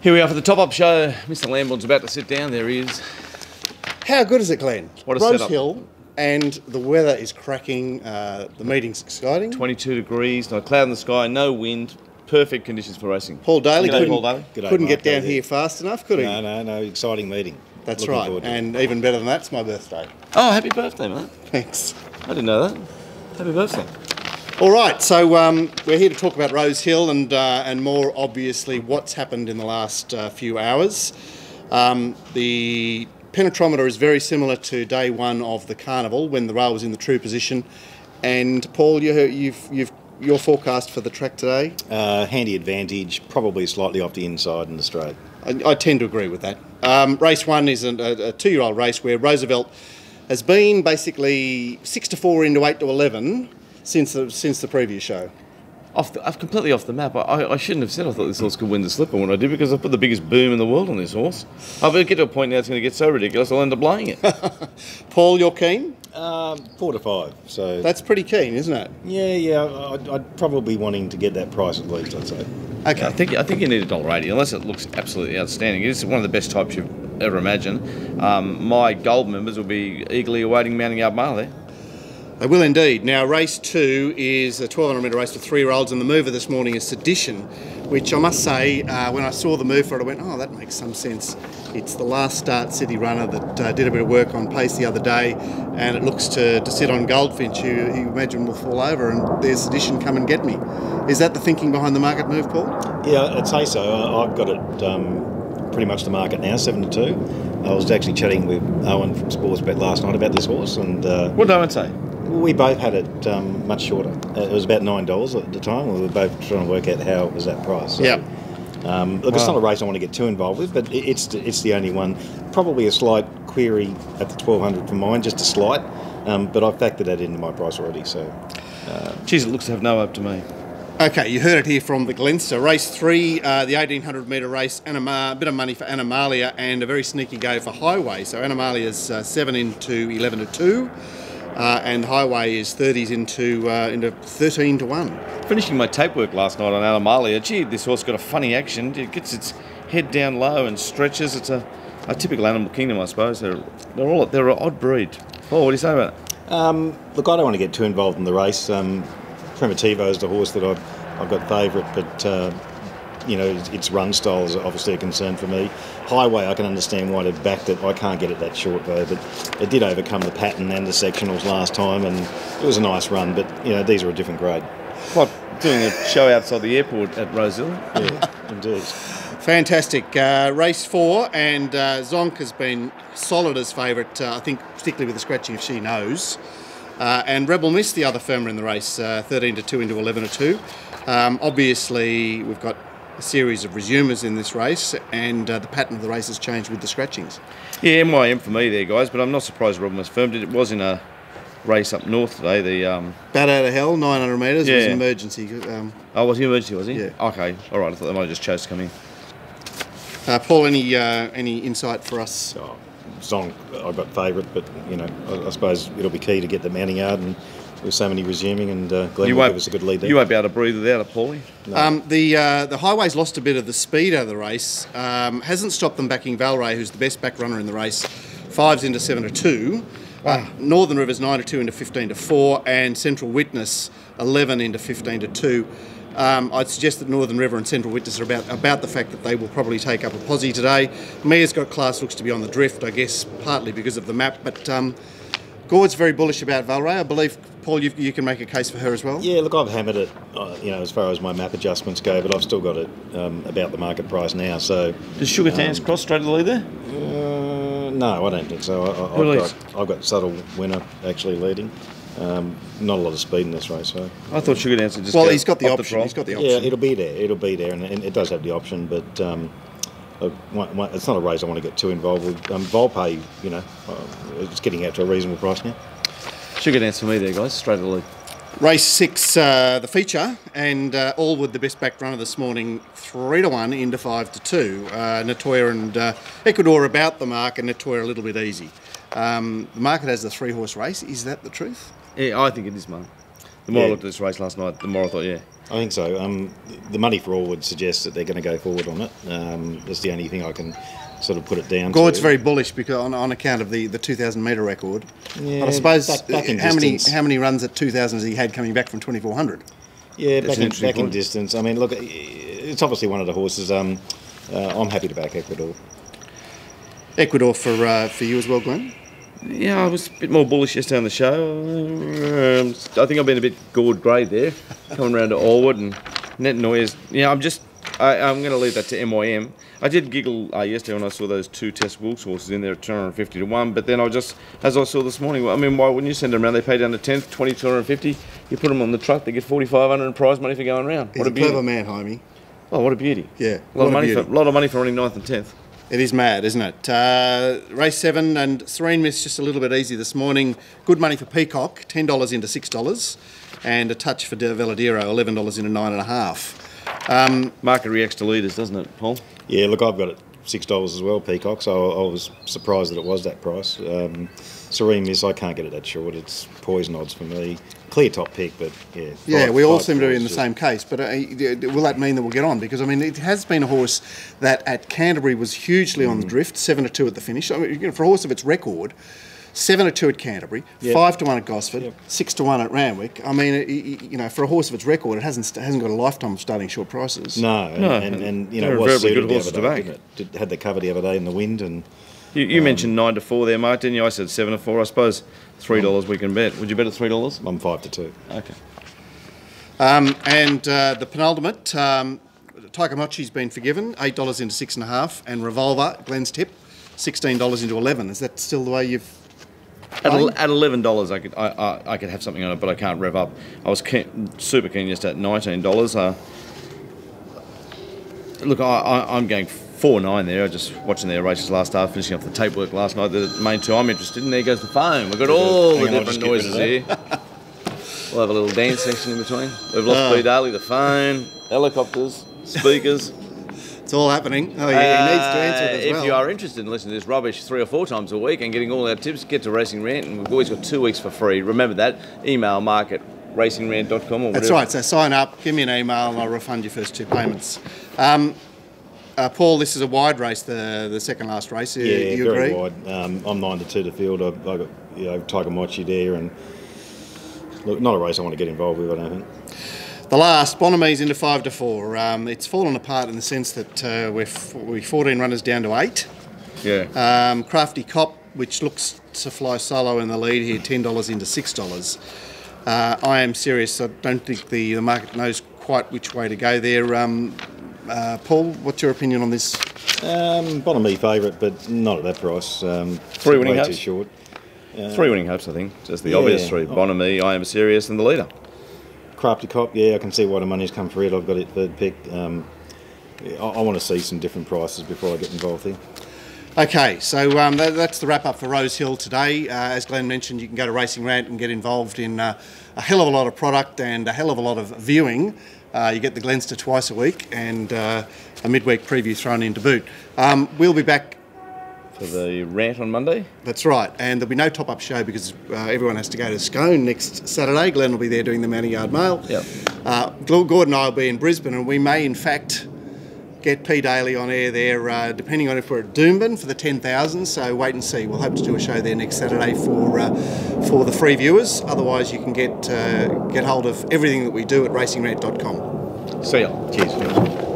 Here we are for the top-up show. Mr. Lamborn's about to sit down. There he is. How good is it, Glenn? What a setup. Rosehill, and the weather is cracking. The meeting's exciting. 22 degrees, no cloud in the sky, no wind. Perfect conditions for racing. Paul Daly G'day, Paul Daly. couldn't get down here fast enough, could he? No. Exciting meeting. That's Looking right. forward to it. And even better than that, it's my birthday. Oh, happy birthday, mate. Thanks. I didn't know that. Happy birthday. All right, so we're here to talk about Rosehill and more obviously what's happened in the last few hours. The penetrometer is very similar to day one of the carnival when the rail was in the true position. And Paul, your forecast for the track today? Handy advantage, probably slightly off the inside in the straight. I tend to agree with that. Race one is a two-year-old race where Roosevelt has been basically 6-4 into 8-11 since the previous show. I've completely off the map. I shouldn't have said I thought this horse could win the slipper when I did, because I put the biggest boom in the world on this horse. I'll get to a point now it's going to get so ridiculous I'll end up blowing it. Paul, you're keen? 4 to 5. So That's pretty keen, isn't it? Yeah. I'd probably wanting to get that price at least, I'd say. Okay. I think you need $1.80 unless it looks absolutely outstanding. It's one of the best types you've ever imagined. My gold members will be eagerly awaiting Mounting Yard Mail there. They will indeed. Now, race two is a 1,200 metre race for 3-year-olds, and the mover this morning is Sedition, which I must say, when I saw the move for it, I went, oh, that makes some sense. It's the last start city runner that did a bit of work on pace the other day, and it looks to sit on Goldfinch, who you imagine will fall over, and there's Sedition, come and get me. Is that the thinking behind the market move, Paul? Yeah, I'd say so. I've got it pretty much to market now, 7-2. I was actually chatting with Owen from Sportsbet last night about this horse, and What did Owen say? we both had it much shorter. It was about $9 at the time. We were both trying to work out how it was that price. So, Yeah. Look, it's not a race I want to get too involved with, but it's the only one. Probably a slight query at the 1,200 for mine, just a slight, but I've factored that into my price already. So, Geez, it looks to have no hope to me. Okay, you heard it here from the Glen. So race three, the 1,800 metre race, a bit of money for Animalia and a very sneaky go for Highway. So Animalia's 7 into 11-2. And Highway is 30s into 13 to 1. Finishing my tape work last night on Animalia, gee, this horse got a funny action. It gets its head down low and stretches. It's a typical Animal Kingdom, I suppose. They're an odd breed. Paul, what do you say about it? look, I don't want to get too involved in the race. Primitivo is the horse that I've got favourite, but its run style is obviously a concern for me. Highway, I can understand why they've backed it. I can't get it that short though, but it did overcome the pattern and the sectionals last time, and it was a nice run. But these are a different grade. What, doing a show outside the airport at Rosehill? Yeah, indeed. Fantastic. Race four, and Zonk has been solid as favourite, I think, particularly with the scratching of She Knows. And Rebel Miss, the other firmer in the race, 13-2 into 11-2. Obviously, we've got a series of resumers in this race, and the pattern of the race has changed with the scratchings. Yeah, MYM for me there, guys, but I'm not surprised Rebel Miss firmed it. It was in a race up north today. Bat out of hell, 900 metres, Yeah. was an emergency. Was he emergency, was he? Yeah. Okay, all right. I thought they might have just chose to come in. Paul, any insight for us? Song, I've got favourite, but I suppose it'll be key to get the mounting yard, and with so many resuming, and Glenn will give us a good lead there. You won't be able to breathe without it, Paulie. No. The Highway's lost a bit of the speed out of the race. Hasn't stopped them backing Valray, who's the best back runner in the race. 5s into 7-2. Northern Rivers 9-2 into 15-4, and Central Witness 11 into 15-2. I'd suggest that Northern River and Central Witness are about the fact that they will probably take up a posse today. Mia's got class, looks to be on the drift, I guess, partly because of the map, but Gord's very bullish about Valray. I believe, Paul, you can make a case for her as well. Yeah, look, I've hammered it, as far as my map adjustments go, but I've still got it about the market price now. So Does Sugar Tans cross straight to the lead there? No, I don't think so. I've got Subtle Winner actually leading. Not a lot of speed in this race, so. I thought Sugar Tans would just Well, go he's got the off option. The He's got the option. Yeah, it'll be there, and it does have the option, but it's not a race I want to get too involved with. Volpe, it's getting out to a reasonable price now. Sugar Dance for me there, guys. Straight to the lead. Race 6, the feature, and Allwood, the best back runner this morning, 3-1 into 5-2. Natoya and Ecuador about the mark, and Natoya a little bit easy. The market has the 3-horse race. Is that the truth? Yeah, I think it is, mate. The more I Yeah. looked at this race last night, the more I thought, yeah. I think so. The money for all would suggest that they're going to go forward on it. That's the only thing I can sort of put it down Gord's to. very bullish because on account of the 2,000 metre record. Yeah, But I suppose back in how distance. many runs at 2,000 has he had coming back from 2,400? Yeah, That's back an in, interesting back in point. distance. I mean, look, it's obviously one of the horses. I'm happy to back Ecuador. Ecuador for you as well, Glenn? Yeah, I was a bit more bullish yesterday on the show. I think I've been a bit Gord grade there, coming around to Allwood and net noise. Yeah, I'm going to leave that to MYM. I did giggle yesterday when I saw those 2 Test Wilkes horses in there at 250 to 1, but then as I saw this morning, I mean, why wouldn't you send them around? They pay down to 10th, 20, 250. You put them on the truck, they get 4,500 in prize money for going around. He's a clever man, Jaime. Oh, what a beauty. Yeah, A lot what a of money for running 9th and 10th. It is mad, isn't it? Race 7 and Serene Miss just a little bit easy this morning. Good money for Peacock, $10 into $6, and a touch for Veladero, $11 into $9.5. Market reacts to leaders, doesn't it, Paul? Yeah, look, I've got it $6 as well, Peacock. So I was surprised that it was that price. Serene Miss, I can't get it that short. It's poison odds for me. Clear top pick, but yeah. Yeah, we all five seem to be in draws, the same case, but will that mean that we'll get on? Because, I mean, it has been a horse that at Canterbury was hugely on the drift, 7-2 at the finish. I mean, for a horse of its record, 7-2 at Canterbury, Yep. 5-1 at Gosford, Yep. 6-1 at Randwick. I mean, for a horse of its record, it hasn't got a lifetime of starting short prices. No, No, and you they're know, was very good suited the horses other to day, back. didn't it? Had the cover the other day in the wind, and You mentioned 9 to 4 there, Mark, didn't you? I said 7 to 4. I suppose $3 we can bet. Would you bet at $3? I'm 5-2. Okay. And the penultimate, Taikamochi's been forgiven, $8 into 6.5, and Revolver, Glenn's tip, $16 into 11. Is that still the way you've... At $11, I could have something on it, but I can't rev up. I was super keen just at $19. Look, I'm going 4-9 there. I just watching their races last half, finishing off the tape work last night. The main 2 I'm interested in. There goes the phone. We've got all the Hang on, I'll different just get rid noises of here. We'll have a little dance section in between. We've lost P. Daly, the phone, helicopters, speakers. It's all happening. Oh, yeah, he needs to answer it as well. If you are interested in listening to this rubbish 3 or 4 times a week and getting all our tips, get to Racing Rant, and we've always got 2 weeks for free. Remember that. Email mark at racingrant.com or whatever. That's right. So sign up, give me an email, and I'll refund your first 2 payments. Paul, this is a wide race, the second last race. Yeah, you very agree? wide. I'm 9-2 to field. I've got Taikamochi there, and look, not a race I want to get involved with, I don't think. The last, Boname's into 5 to 4. It's fallen apart in the sense that we're 14 runners down to 8. Yeah. Crafty Cop, which looks to fly solo in the lead here, $10 into $6. I am serious. I don't think the market knows quite which way to go there. Paul, what's your opinion on this? Bonamy favourite, but not at that price. 3 winning way hopes? too short. 3 winning hopes, I think. Just the Yeah. obvious 3. Bonamy, I Am Serious, and the leader. Crafty Cop, yeah, I can see why the money's come for it. I've got it third pick. I want to see some different prices before I get involved here. Okay, so that's the wrap up for Rosehill today. As Glenn mentioned, you can go to Racing Rant and get involved in a hell of a lot of product and a hell of a lot of viewing. You get the Glenster twice a week and a midweek preview thrown in to boot. We'll be back. For the rant on Monday. That's right, and there'll be no top-up show because everyone has to go to Scone next Saturday. Glenn will be there doing the Mounting Yard Mail. Yep. Gordon and I will be in Brisbane, and we may in fact get P. Daly on air there, depending on if we're at Doomben for the 10,000. So wait and see. We'll hope to do a show there next Saturday for the free viewers. Otherwise, you can get hold of everything that we do at racingrant.com. See ya. Cheers.